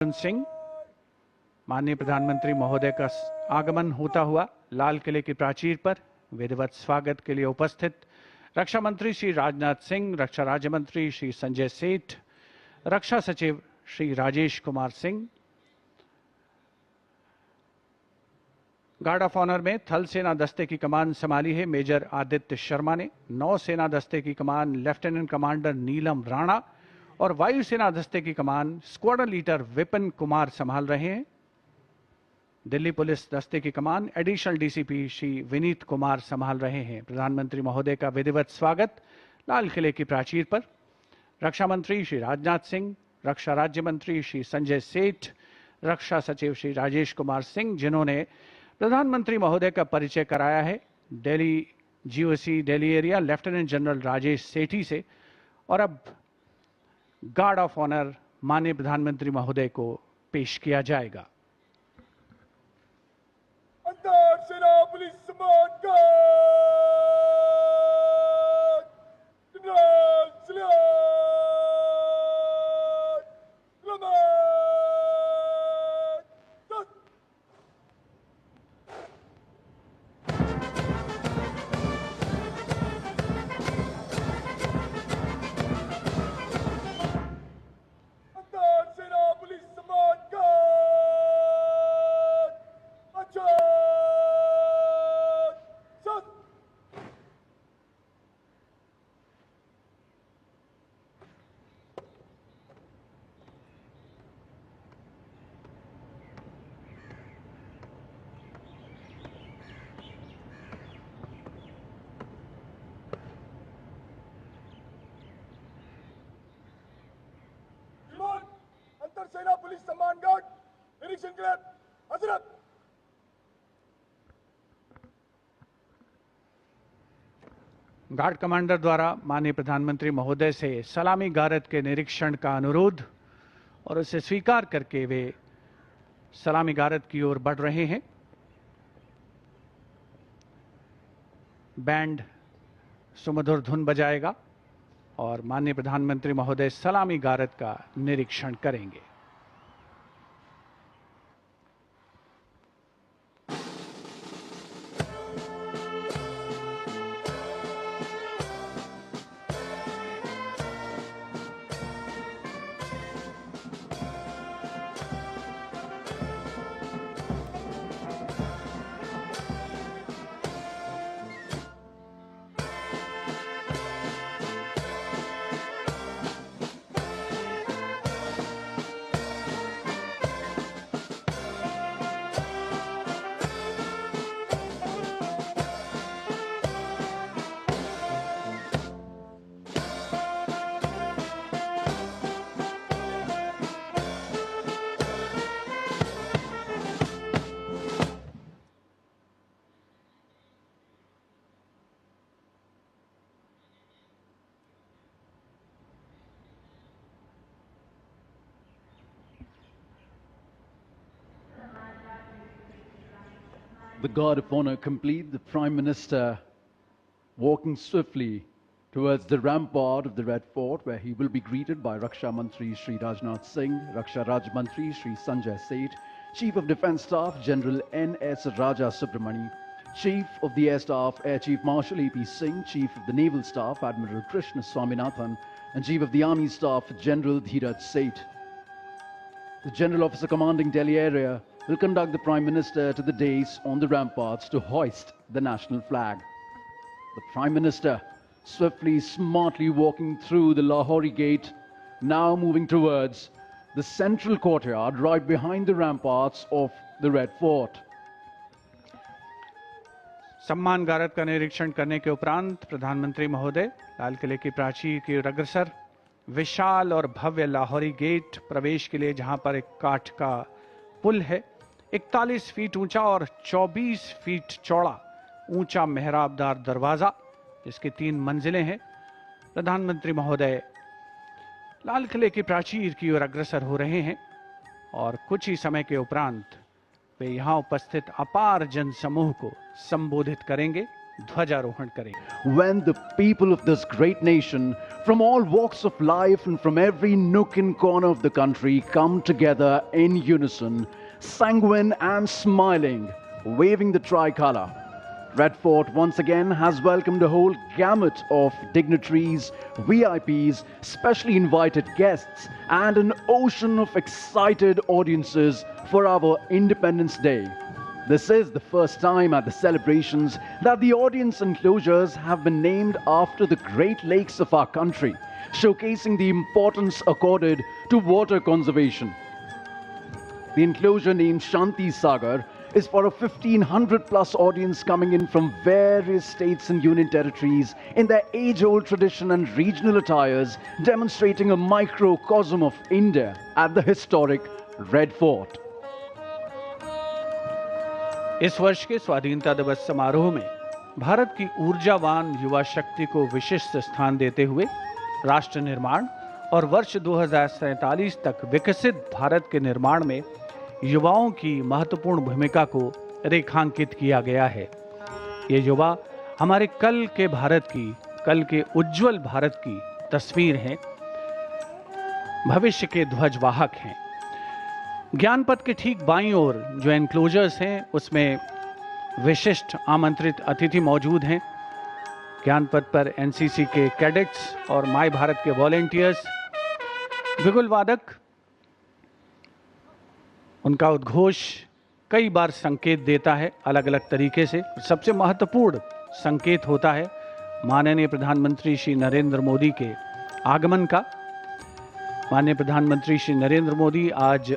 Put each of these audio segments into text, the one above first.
सिंह, माननीय प्रधानमंत्री महोदय का आगमन होता हुआ लाल किले की प्राचीर पर विधिवत स्वागत के लिए उपस्थित रक्षा मंत्री श्री राजनाथ सिंह, रक्षा राज्य मंत्री श्री संजय सेठ, रक्षा सचिव Shri Rajesh Kumar Singh, guard of honour में थल सेना दस्ते की कमान संभाली है मेजर आदित्य शर्मा ने, नौ सेना दस्ते की कमान लेफ्टिनेंट कमांडर नीलम राणा और वायुसेना दस्ते की कमान स्क्वाड्रन लीडर विपिन कुमार संभाल रहे हैं। दिल्ली पुलिस दस्ते की कमान एडिशनल डीसीपी श्री विनीत कुमार संभाल रहे हैं। प्रधानमंत्री महोदय का विधिवत स्वागत लाल किले की प्राचीर पर रक्षा मंत्री श्री राजनाथ सिंह, रक्षा राज्य मंत्री श्री संजय सेठ, रक्षा सचिव श्री राजेश कुमार सिंह, जिन्होंने प्रधानमंत्री महोदय का परिचय कराया है Delhi GOC Delhi area lieutenant general Rajesh Sethi से, और अब गार्ड ऑफ ऑनर माननीय प्रधानमंत्री महोदय को पेश किया जाएगा। सेना पुलिस सम्मान सेना पुलिस सम्मान गार्ड निरीक्षण के लिए हजरत। गार्ड कमांडर द्वारा माननीय प्रधानमंत्री महोदय से सलामी गारद के निरीक्षण का अनुरोध और उसे स्वीकार करके वे सलामी गारद की ओर बढ़ रहे हैं। बैंड सुमधुर धुन बजाएगा और माननीय प्रधानमंत्री महोदय सलामी गारद का निरीक्षण करेंगे। The guard of honor complete, the Prime Minister walking swiftly towards the rampart of the Red Fort, where he will be greeted by Raksha Mantri Shri Rajnath Singh, Raksha Raj Mantri Shri Sanjay Seth, Chief of Defence Staff General N.S. Raja Subramani, Chief of the Air Staff Air Chief Marshal A.P. Singh, Chief of the Naval Staff Admiral Krishna Swaminathan, and Chief of the Army Staff General Dheeraj Seth. The General Officer commanding Delhi area will conduct the Prime Minister to the dais on the ramparts to hoist the national flag. The Prime Minister swiftly, smartly walking through the Lahori Gate, now moving towards the central courtyard right behind the ramparts of the Red Fort. सम्मान गारद का निरीक्षण करने के उपरांत प्रधानमंत्री महोदय लाल किले की प्राचीर की ओर अग्रसर विशाल और भव्य लाहौरी गेट प्रवेश के लिए, जहां पर एक काठ का पुल है, 41 फीट ऊंचा और 24 फीट चौड़ा ऊंचा मेहराबदार दरवाजा, जिसकी 3 मंजिलें हैं। प्रधानमंत्री महोदय लाल किले की प्राचीर की ओर अग्रसर हो रहे हैं और कुछ ही समय के उपरांत वे यहां उपस्थित अपार जनसमूह को संबोधित करेंगे। ध्वजारोहण करेंगे। When the people of this great nation, from all walks of life and from every nook and corner of the country, come together in unison, sanguine and smiling, waving the tricolor, Red Fort once again has welcomed a whole gamut of dignitaries, VIPs, specially invited guests, and an ocean of excited audiences for our Independence Day. This is the first time at the celebrations that the audience enclosures have been named after the Great Lakes of our country, showcasing the importance accorded to water conservation. The enclosure named Shanti Sagar is for a 1,500 plus audience coming in from various states and union territories in their age-old tradition and regional attires, demonstrating a microcosm of India at the historic Red Fort. इस वर्ष के स्वाधीनता दिवस समारोह में भारत की ऊर्जावान युवा शक्ति को विशिष्ट स्थान देते हुए राष्ट्र निर्माण और वर्ष 2047 तक विकसित भारत के निर्माण में युवाओं की महत्वपूर्ण भूमिका को रेखांकित किया गया है। ये युवा हमारे कल के भारत की, कल के उज्जवल भारत की तस्वीर हैं, भविष्य के ध्वजवाहक हैं। ज्ञान पथ के ठीक बाईं ओर जो एनक्लोजर्स हैं उसमें विशिष्ट आमंत्रित अतिथि मौजूद हैं। ज्ञान पथ पर एनसीसी के कैडेट्स और माय भारत के वॉलेंटियर्स, बिगुल वादक, उनका उद्घोष कई बार संकेत देता है अलग अलग तरीके से। सबसे महत्वपूर्ण संकेत होता है माननीय प्रधानमंत्री श्री नरेंद्र मोदी के आगमन का। माननीय प्रधानमंत्री श्री नरेंद्र मोदी आज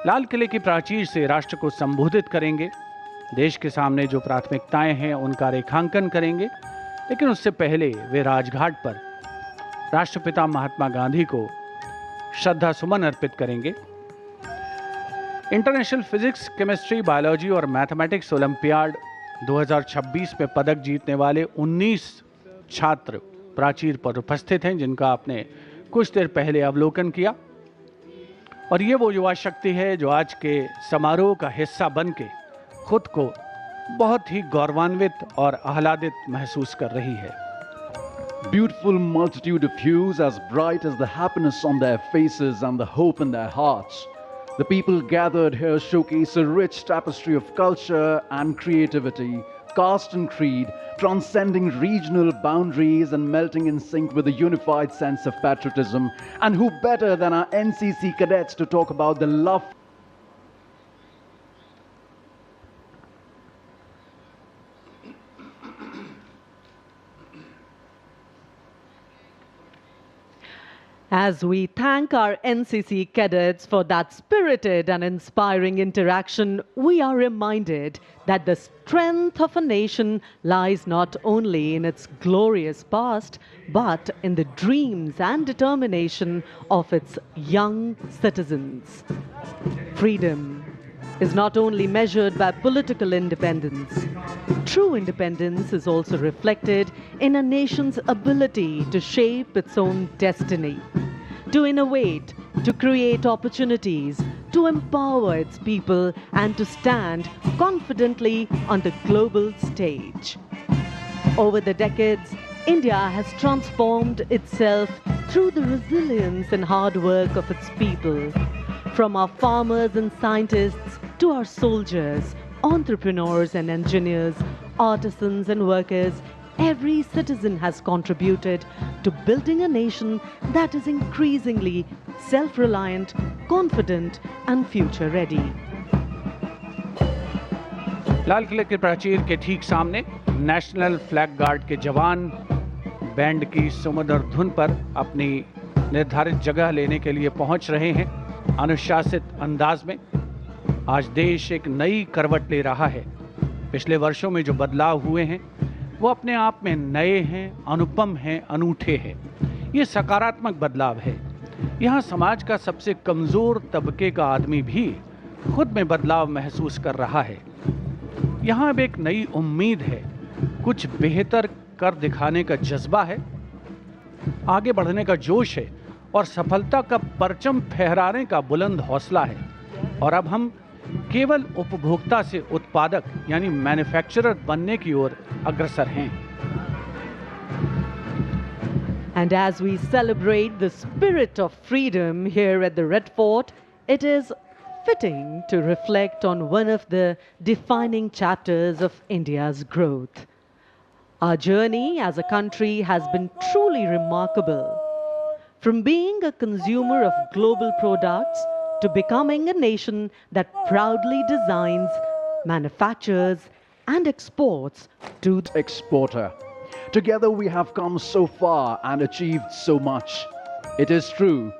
लाल किले की प्राचीर से राष्ट्र को संबोधित करेंगे, देश के सामने जो प्राथमिकताएं हैं उनका रेखांकन करेंगे, लेकिन उससे पहले वे राजघाट पर राष्ट्रपिता महात्मा गांधी को श्रद्धा सुमन अर्पित करेंगे। इंटरनेशनल फिजिक्स, केमिस्ट्री, बायोलॉजी और मैथमेटिक्स ओलंपियाड 2026 में पदक जीतने वाले 19 छात्र प्राचीर पर उपस्थित हैं, जिनका आपने कुछ देर पहले अवलोकन किया। और ये वो युवा शक्ति है जो आज के समारोह का हिस्सा बन के खुद को बहुत ही गौरवान्वित और आह्लादित महसूस कर रही है। Beautiful multitude of hues as bright as the happiness on their faces and the hope in their hearts. The people gathered here showcase a rich tapestry of culture and creativity, caste and creed, transcending regional boundaries and melting in sync with a unified sense of patriotism. And who better than our NCC cadets to talk about the love As we thank our NCC cadets for that spirited and inspiring interaction, we are reminded that the strength of a nation lies not only in its glorious past, but in the dreams and determination of its young citizens. Freedom is not only measured by political independence. True independence is also reflected in a nation's ability to shape its own destiny, to innovate, to create opportunities, to empower its people, and to stand confidently on the global stage. Over the decades, India has transformed itself through the resilience and hard work of its people. From our farmers and scientists to our soldiers, entrepreneurs and engineers, artisans and workers, every citizen has contributed to building a nation that is increasingly self-reliant, confident and future-ready. लाल किले के प्राचीर के ठीक सामने national flag guard के जवान band की सुमधुर धुन पर अपनी निर्धारित जगह लेने के लिए पहुंच रहे हैं। अनुशासित अंदाज में आज देश एक नई करवट ले रहा है। पिछले वर्षों में जो बदलाव हुए हैं वो अपने आप में नए हैं, अनुपम हैं, अनूठे हैं। ये सकारात्मक बदलाव है। यहाँ समाज का सबसे कमज़ोर तबके का आदमी भी खुद में बदलाव महसूस कर रहा है। यहाँ अब एक नई उम्मीद है, कुछ बेहतर कर दिखाने का जज्बा है, आगे बढ़ने का जोश है और सफलता का परचम फहराने का बुलंद हौसला है। और अब हम केवल उपभोक्ता से उत्पादक यानी मैन्युफैक्चरर बनने की ओर अग्रसर हैं। And as we celebrate the spirit of freedom here at the Red Fort, it is fitting to reflect on one of the defining chapters of India's growth. Our journey as a country has been truly remarkable. From being a consumer of global products to becoming a nation that proudly designs, manufactures, and exports to the Exporter. Together we have come so far and achieved so much. It is true,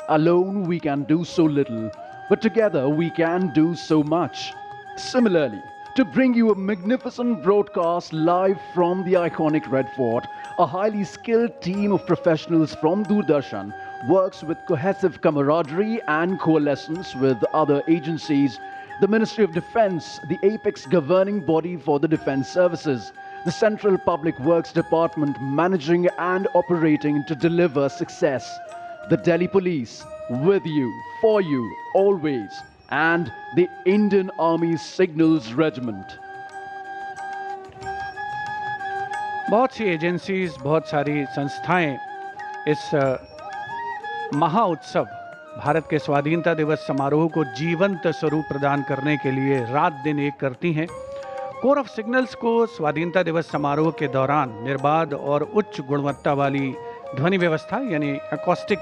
alone we can do so little, but together we can do so much. Similarly, to bring you a magnificent broadcast live from the iconic Red Fort, a highly skilled team of professionals from Doordarshan works with cohesive camaraderie and coalescence with other agencies, the Ministry of Defence, the apex governing body for the defence services, the Central Public Works Department managing and operating to deliver success, the Delhi Police, with you, for you, always, and the Indian Army Signals Regiment. बहुत सी agencies, बहुत सारी संस्थाएं इस महा उत्सव भारत के स्वाधीनता दिवस समारोह को जीवंत स्वरूप प्रदान करने के लिए रात दिन एक करती हैं। कोर ऑफ सिग्नल्स को स्वाधीनता दिवस समारोह के दौरान निर्बाध और उच्च गुणवत्ता वाली ध्वनि व्यवस्था यानी एकॉस्टिक